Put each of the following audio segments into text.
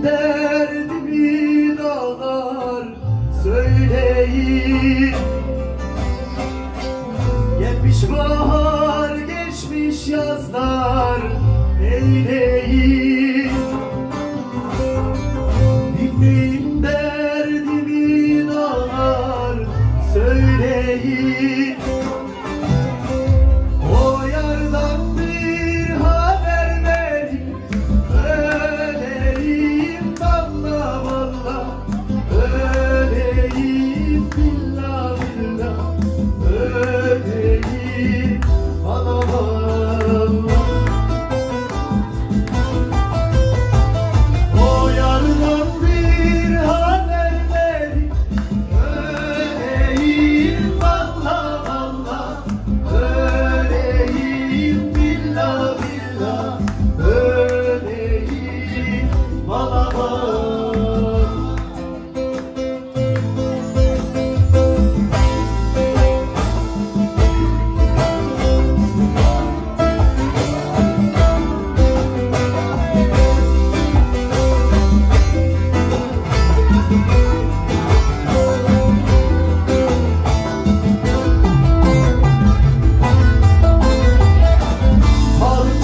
derdimi dağlar söyleyin. Gelmiş bahar, geçmiş yazlar eyleyin. Dinleyin derdimi dağlar söyleyin. O yardan bir haber verin, öleyim valla valla, öleyim billah billah, öleyim valla valla. O yardan bir haber verin, öleyim valla valla, öleyim billah billah, öleyim valla valla.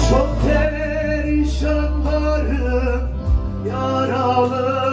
Çok perişan varım, yaralı